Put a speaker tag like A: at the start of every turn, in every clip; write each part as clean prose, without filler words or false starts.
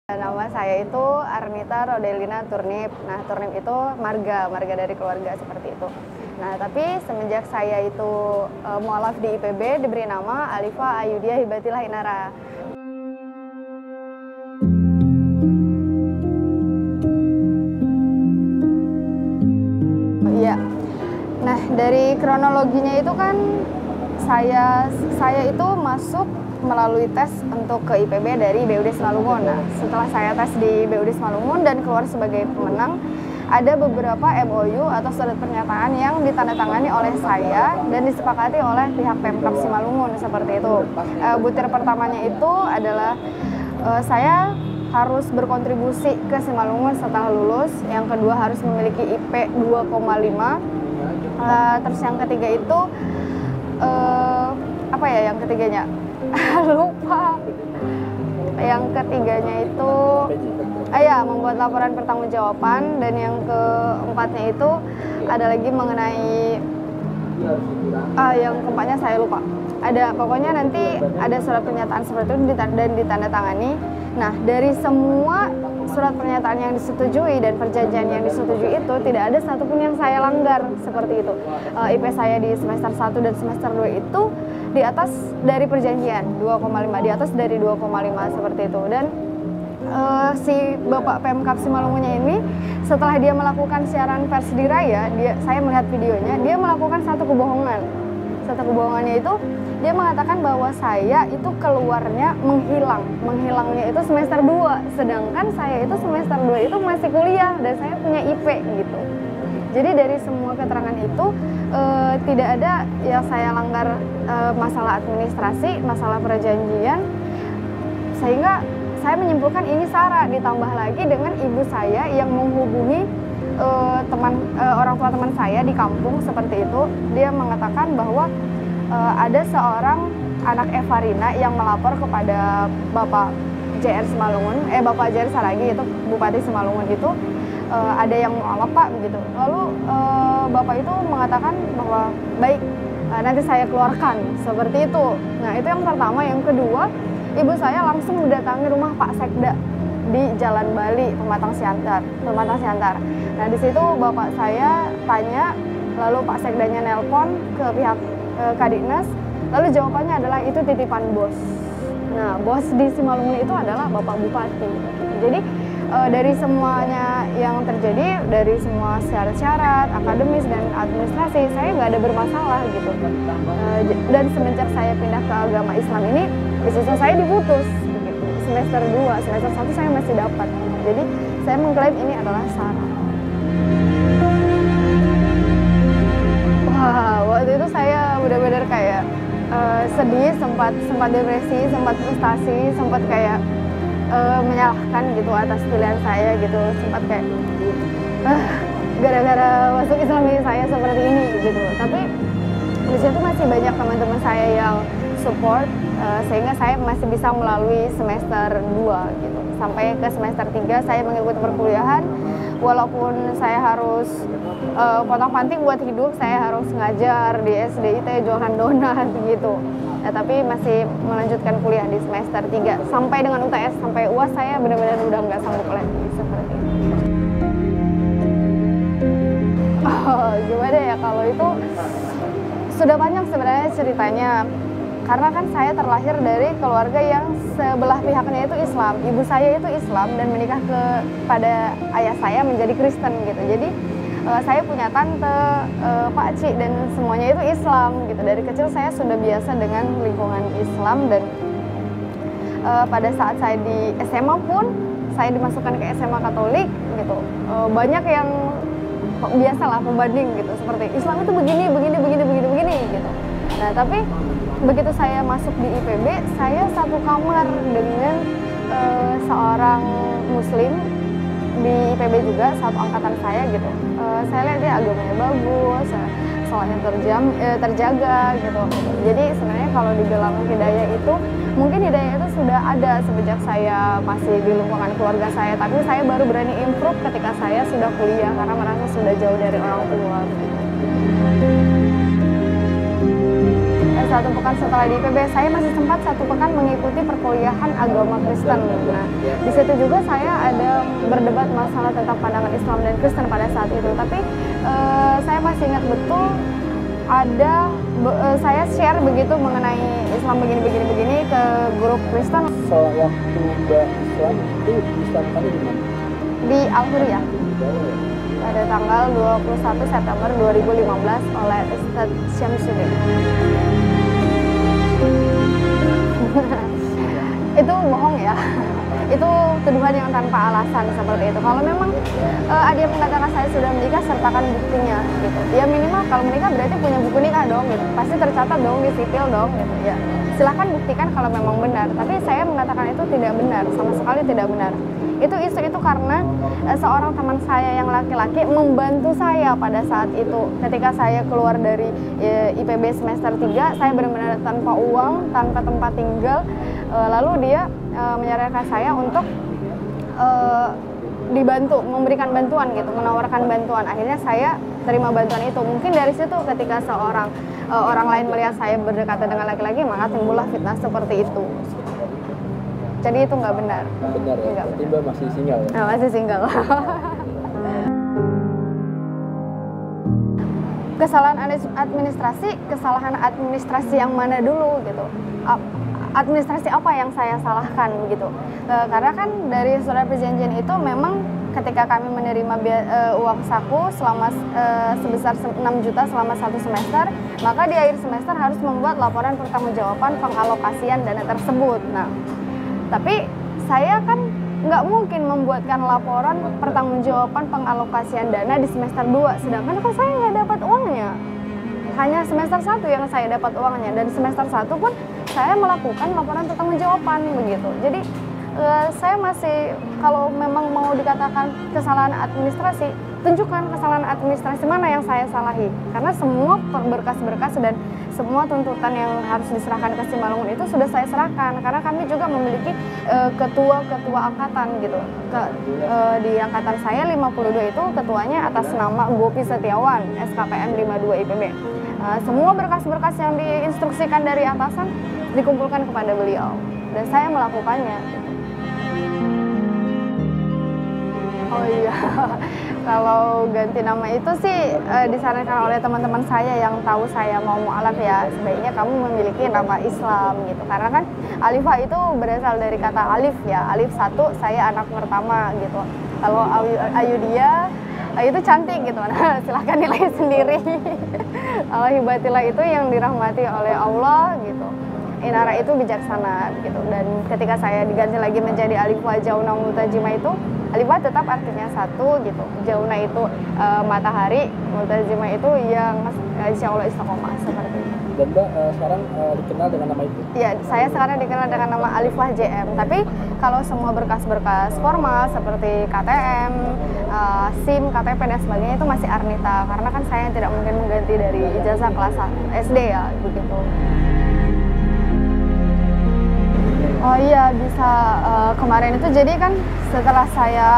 A: Nama saya itu Arnita Rodelina Turnip. Nah, Turnip itu marga dari keluarga seperti itu. Nah, tapi semenjak saya itu mualaf di IPB diberi nama Alifa Ayudia Hibatillah Inara. Iya. Nah, dari kronologinya itu kan saya itu masuk melalui tes untuk ke IPB dari BUD Simalungun. Nah, setelah saya tes di BUD Simalungun dan keluar sebagai pemenang, ada beberapa MOU atau surat pernyataan yang ditandatangani oleh saya dan disepakati oleh pihak Pemkab Simalungun seperti itu. Butir pertamanya itu adalah saya harus berkontribusi ke Simalungun setelah lulus. Yang kedua harus memiliki IP 2,5. Terus yang ketiga itu apa ya yang ketiganya? Lupa. Yang ketiganya itu membuat laporan pertanggungjawaban, dan yang keempatnya itu ada lagi mengenai yang keempatnya saya lupa. Pokoknya nanti ada surat pernyataan seperti itu dan ditandatangani. Nah, dari semua surat pernyataan yang disetujui dan perjanjian yang disetujui itu tidak ada satupun yang saya langgar seperti itu. IP saya di semester 1 dan semester 2 itu di atas dari perjanjian 2,5, di atas dari 2,5 seperti itu. Dan si Bapak Pemkab Simalungunnya ini setelah dia melakukan siaran pers di Raya, saya melihat videonya, dia melakukan satu kebohongan. Satu kebohongannya itu dia mengatakan bahwa saya itu keluarnya menghilangnya itu semester 2, sedangkan saya itu semester 2 itu masih kuliah dan saya punya IP gitu. Jadi dari semua keterangan itu tidak ada yang saya langgar masalah administrasi, masalah perjanjian, sehingga saya menyimpulkan ini SARA. Ditambah lagi dengan ibu saya yang menghubungi orang tua teman saya di kampung seperti itu. Dia mengatakan bahwa ada seorang anak Evarina yang melapor kepada Bapak JR Simalungun, Bapak JR Saragi, itu Bupati Simalungun itu, ada yang mualaf Pak begitu. Lalu Bapak itu mengatakan bahwa baik, nanti saya keluarkan seperti itu. Nah, itu yang pertama. Yang kedua, ibu saya langsung mendatangi rumah Pak Sekda di Jalan Bali, Pematang Siantar. Nah, di situ bapak saya tanya, lalu Pak Sekdanya nelpon ke pihak Kadiknas, lalu jawabannya adalah itu titipan bos. Nah, bos di Simalungun itu adalah Bapak Bupati. Jadi dari semuanya yang terjadi, dari semua syarat-syarat akademis dan administrasi, saya nggak ada bermasalah gitu. Dan semenjak saya pindah ke agama Islam ini, beasiswa saya diputus gitu. Semester 2, semester 1 saya masih dapat. Jadi saya mengklaim ini adalah SARA. Wah, waktu itu saya benar-benar kayak sedih, sempat depresi, sempat frustasi, sempat kayak menyalahkan gitu atas pilihan saya gitu, sempat kayak gara-gara masuk Islam ini saya seperti ini gitu. Tapi di situ masih banyak teman-teman saya yang support, sehingga saya masih bisa melalui semester 2 gitu. Sampai ke semester 3 saya mengikuti perkuliahan, walaupun saya harus pontang-panting buat hidup, saya harus ngajar di SDIT jualan donat gitu. Nah, tapi masih melanjutkan kuliah di semester 3 sampai dengan UTS, sampai UAS saya benar-benar udah nggak sanggup lagi seperti itu. Gimana ya, kalau itu sudah banyak sebenarnya ceritanya. Karena kan saya terlahir dari keluarga yang sebelah pihaknya itu Islam. Ibu saya itu Islam dan menikah pada ayah saya menjadi Kristen gitu. Jadi saya punya tante, pakcik, dan semuanya itu Islam gitu. Dari kecil saya sudah biasa dengan lingkungan Islam, dan pada saat saya di SMA pun saya dimasukkan ke SMA Katolik gitu. Banyak yang biasalah pembanding gitu, seperti Islam itu begini gitu. Nah, tapi begitu saya masuk di IPB, saya satu kamar dengan seorang Muslim di IPB juga, satu angkatan saya gitu. Saya lihat dia agamanya bagus, sholatnya terjaga gitu. Jadi sebenarnya kalau dibilang hidayah itu, mungkin hidayah itu sudah ada semenjak saya masih di lingkungan keluarga saya, tapi saya baru berani improve ketika saya sudah kuliah karena merasa sudah jauh dari orang tua. 1 pekan setelah di IPB, saya masih sempat 1 pekan mengikuti perkuliahan agama Kristen. Nah, di situ juga saya ada berdebat masalah tentang pandangan Islam dan Kristen pada saat itu. Tapi saya masih ingat betul saya share begitu mengenai Islam begini ke grup Kristen.
B: Waktu Mbak Islam itu Islamkannya di mana?
A: Di Al-Huriyah. Pada tanggal 21 September 2015 oleh Ustadz Syamsuddin. Itu bohong ya. Itu tuduhan yang tanpa alasan seperti itu. Kalau memang ada yang mengatakan saya sudah menikah, sertakan buktinya gitu. Ya minimal kalau menikah berarti punya buku nikah dong gitu. Pasti tercatat dong di sipil dong gitu ya. Silahkan buktikan kalau memang benar. Tapi saya mengatakan itu tidak benar, sama sekali tidak benar. Isu itu karena seorang teman saya yang laki-laki membantu saya pada saat itu. Ketika saya keluar dari IPB semester 3, saya benar-benar tanpa uang, tanpa tempat tinggal. Lalu dia menyarankan saya untuk dibantu, memberikan bantuan gitu, menawarkan bantuan. Akhirnya saya terima bantuan itu. Mungkin dari situ ketika orang lain melihat saya berdekatan dengan laki-laki, maka timbullah fitnah seperti itu. Jadi itu nggak benar.
B: Benar ya? Berarti Mbak masih single ya?
A: Nah, masih single. Kesalahan administrasi yang mana dulu gitu? Administrasi apa yang saya salahkan gitu? Karena kan dari surat perjanjian itu memang ketika kami menerima uang saku selama sebesar 6 juta selama 1 semester, maka di akhir semester harus membuat laporan pertanggungjawaban pengalokasian dana tersebut. Nah, tapi saya kan nggak mungkin membuatkan laporan pertanggungjawaban pengalokasian dana di semester 2, sedangkan kan saya nggak dapat uangnya. Hanya semester 1 yang saya dapat uangnya, dan semester 1 pun saya melakukan laporan pertanggungjawaban begitu. Jadi saya masih, kalau memang mau dikatakan kesalahan administrasi, tunjukkan kesalahan administrasi mana yang saya salahi. Karena semua berkas-berkas dan semua tuntutan yang harus diserahkan ke Simalungun itu sudah saya serahkan. Karena kami juga memiliki ketua-ketua angkatan gitu. Di angkatan saya 52 itu ketuanya atas nama Gopi Setiawan, SKPM 52 IPB. Semua berkas-berkas yang diinstruksikan dari atasan dikumpulkan kepada beliau. Dan saya melakukannya. Oh iya, kalau ganti nama itu sih disarankan oleh teman-teman saya yang tahu saya mau mu'alaf ya, sebaiknya kamu memiliki nama Islam gitu. Karena kan Alifah itu berasal dari kata alif ya, alif 1, saya anak pertama gitu. Kalau Ayudia itu cantik gitu, nah silahkan nilai sendiri. Kalau Hibatillah itu yang dirahmati oleh Allah gitu. Inara itu bijaksana gitu. Dan ketika saya diganti lagi menjadi Alifah Jauna Multajimah itu, Alifah tetap artinya 1 gitu. Jauna itu matahari, Multajimah itu yang insya Allah istiqomah seperti itu.
B: Dan Mbak sekarang dikenal dengan nama itu?
A: Iya, saya sekarang dikenal dengan nama Alifah JM. Tapi kalau semua berkas-berkas formal seperti KTM, SIM, KTP dan sebagainya itu masih Arnita. Karena kan saya tidak mungkin mengganti dari ijazah kelas SD ya, begitu. Oh iya, bisa kemarin itu jadi kan setelah saya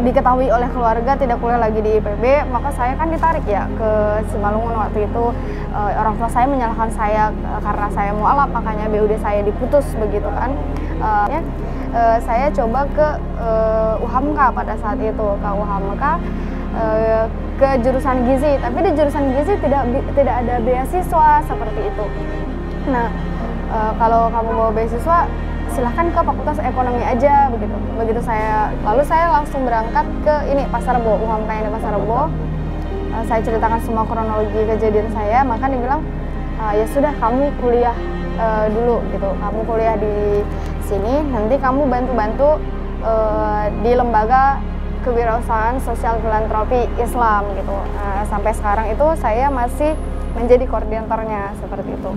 A: diketahui oleh keluarga tidak kuliah lagi di IPB, maka saya kan ditarik ya ke Simalungun. Waktu itu orang tua saya menyalahkan saya karena saya mualaf, makanya BUD saya diputus begitu kan. Saya coba ke UHAMKA pada saat itu, ke UHAMKA ke jurusan gizi, tapi di jurusan gizi tidak ada beasiswa seperti itu. Nah, kalau kamu mau beasiswa silahkan ke Fakultas Ekonomi aja begitu. Lalu saya langsung berangkat ke Pasar Rebo, UHAMKA yang di Pasar Rebo. Saya ceritakan semua kronologi kejadian saya, maka dibilang ya sudah kamu kuliah dulu gitu. Kamu kuliah di sini, nanti kamu bantu-bantu di lembaga kewirausahaan sosial filantropi Islam gitu. Sampai sekarang itu saya masih menjadi koordinatornya seperti itu.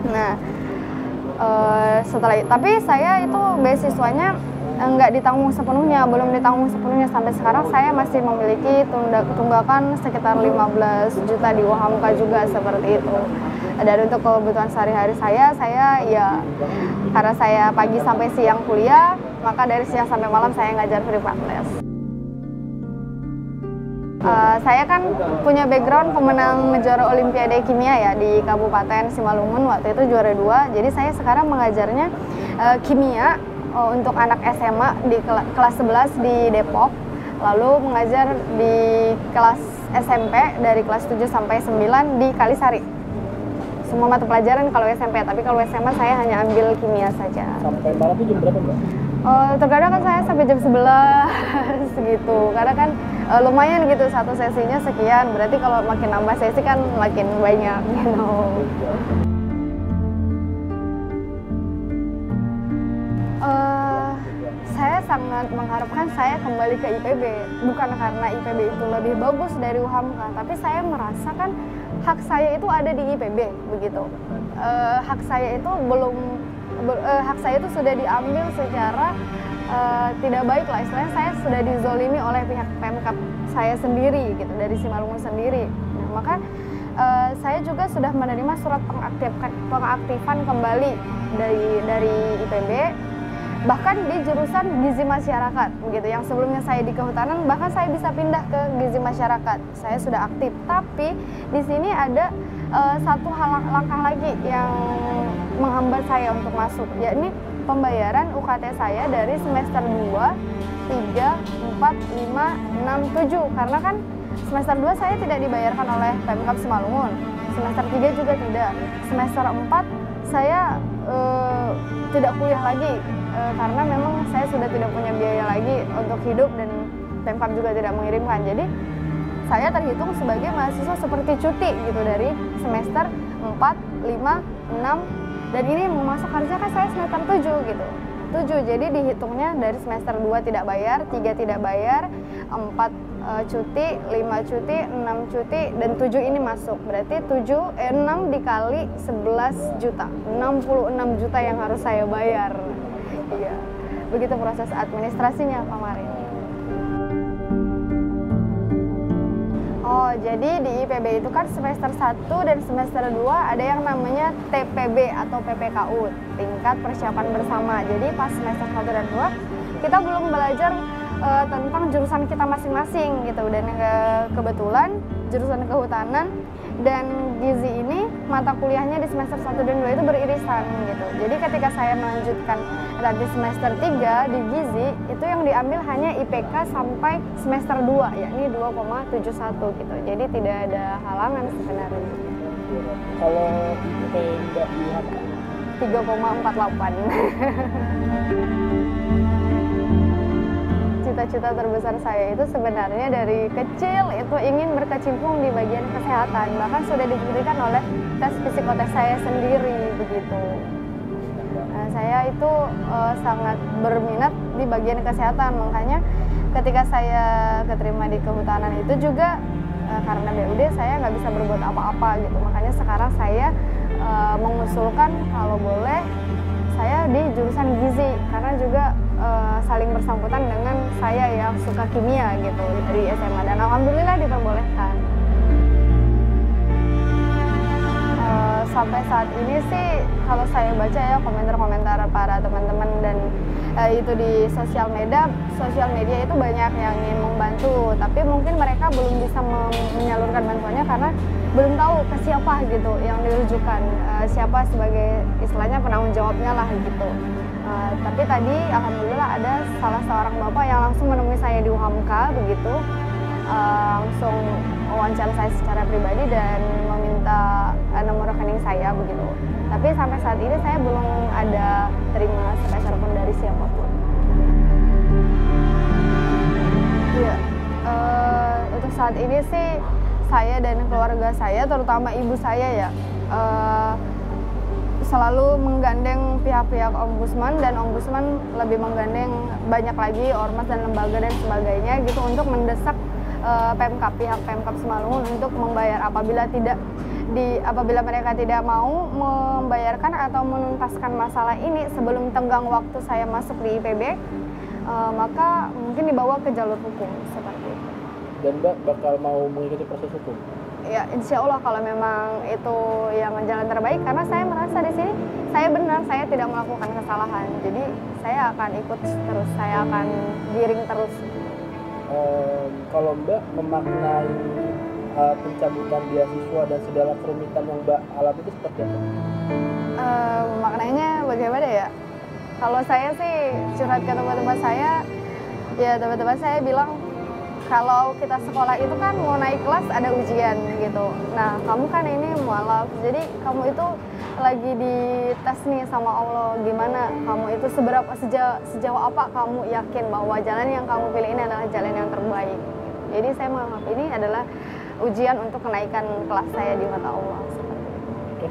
A: Nah, tapi saya itu beasiswanya nggak ditanggung sepenuhnya, belum ditanggung sepenuhnya. Sampai sekarang saya masih memiliki tunggakan sekitar 15 juta di UHAMKA juga seperti itu. Dan untuk kebutuhan sehari-hari saya ya karena saya pagi sampai siang kuliah, maka dari siang sampai malam saya ngajar privat les. Saya kan punya background pemenang juara Olimpiade Kimia ya di Kabupaten Simalungun, waktu itu juara 2. Jadi saya sekarang mengajarnya kimia untuk anak SMA di kelas 11 di Depok. Lalu mengajar di kelas SMP dari kelas 7 sampai 9 di Kalisari. Semua mata pelajaran kalau SMP, tapi kalau SMA saya hanya ambil kimia saja.
B: Sampai malam itu jam berapa, Mbak?
A: Terkadang kan saya sampai jam 11 gitu, karena kan lumayan gitu, satu sesinya sekian, berarti kalau makin nambah sesi kan makin banyak gitu. Saya sangat mengharapkan saya kembali ke IPB, bukan karena IPB itu lebih bagus dari UHAMKA, tapi saya merasakan hak saya itu ada di IPB begitu. Hak saya itu hak saya itu sudah diambil secara tidak baik lah, istilahnya saya sudah dizolimi oleh pihak Pemkab saya sendiri gitu, dari Simalungun sendiri. Nah, maka saya juga sudah menerima surat pengaktifan kembali dari IPB, bahkan di jurusan gizi masyarakat begitu. Yang sebelumnya saya di kehutanan, bahkan saya bisa pindah ke gizi masyarakat. Saya sudah aktif, tapi di sini ada satu langkah lagi yang menghambat saya untuk masuk, yakni pembayaran UKT saya dari semester 2, 3, 4, 5, 6, 7. Karena kan semester 2 saya tidak dibayarkan oleh Pemkab Simalungun, semester 3 juga tidak, semester 4 saya tidak kuliah lagi karena memang saya sudah tidak punya biaya lagi untuk hidup dan Pemkab juga tidak mengirimkan. Jadi saya terhitung sebagai mahasiswa seperti cuti gitu dari semester 4, 5, 6, dan ini masuk harusnya kan saya semester 7 gitu. 7, jadi dihitungnya dari semester 2 tidak bayar, 3 tidak bayar, 4 cuti, 5 cuti, 6 cuti, dan 7 ini masuk. Berarti 6 dikali 11 juta, 66 juta yang harus saya bayar. Iya, begitu proses administrasinya Pak Mari. Oh, jadi di IPB itu kan semester 1 dan semester 2 ada yang namanya TPB atau PPKU, tingkat persiapan bersama. Jadi pas semester 1 dan 2 kita belum belajar tentang jurusan kita masing-masing gitu, dan kebetulan jurusan kehutanan dan gizi ini mata kuliahnya di semester 1 dan 2 itu beririsan gitu. Jadi ketika saya melanjutkan nanti semester 3 di gizi, itu yang diambil hanya IPK sampai semester 2, yakni 2,71 gitu. Jadi tidak ada halangan sebenarnya.
B: Kalau Mbak lihat
A: 3,48. Cita-cita terbesar saya itu sebenarnya dari kecil itu ingin berkecimpung di bagian kesehatan, bahkan sudah dibuktikan oleh tes psikotes saya sendiri begitu. Nah, saya itu sangat berminat di bagian kesehatan, makanya ketika saya keterima di kehutanan itu juga karena BUD saya nggak bisa berbuat apa-apa gitu, makanya sekarang saya mengusulkan kalau boleh saya di jurusan gizi, karena juga saling bersangkutan dengan saya yang suka kimia gitu dari SMA, dan alhamdulillah diperbolehkan. Sampai saat ini sih kalau saya baca ya komentar-komentar para teman-teman dan itu di sosial media itu banyak yang ingin membantu, tapi mungkin mereka belum bisa menyalurkan bantuannya karena belum tahu ke siapa gitu yang dirujukan, siapa sebagai istilahnya penanggung jawabnya lah gitu. Tapi tadi alhamdulillah ada salah seorang bapak yang langsung menemui saya di UHAMKA begitu, langsung wawancara saya secara pribadi dan meminta nomor rekening saya begitu. Tapi sampai saat ini saya belum ada terima sepeser pun dari siapapun. Iya, untuk saat ini sih saya dan keluarga saya, terutama ibu saya ya, selalu menggandeng pihak-pihak ombudsman, dan ombudsman lebih menggandeng banyak lagi ormas dan lembaga dan sebagainya gitu untuk mendesak Pemkab, pihak Pemkab Simalungun untuk membayar apabila mereka tidak mau membayarkan atau menuntaskan masalah ini sebelum tenggang waktu saya masuk di IPB, maka mungkin dibawa ke jalur hukum seperti itu.
B: Dan Mbak bakal mau mengikuti proses hukum?
A: Ya, insya Allah kalau memang itu yang jalan terbaik, karena saya merasa di sini saya benar, saya tidak melakukan kesalahan, jadi saya akan ikut terus, saya akan giring terus.
B: Kalau Mbak memaknai pencabutan beasiswa dan segala kerumitan yang Mbak alami itu seperti apa?
A: Maknanya bagaimana ya? Kalau saya sih curhat ke teman-teman saya, ya teman-teman saya bilang kalau kita sekolah itu kan mau naik kelas ada ujian gitu. Nah kamu kan ini mualaf, jadi kamu itu lagi dites nih sama Allah, gimana kamu itu sejauh apa kamu yakin bahwa jalan yang kamu pilih ini adalah jalan yang terbaik. Jadi saya menganggap ini adalah ujian untuk kenaikan kelas saya di mata Allah. Seperti itu.
B: Oke.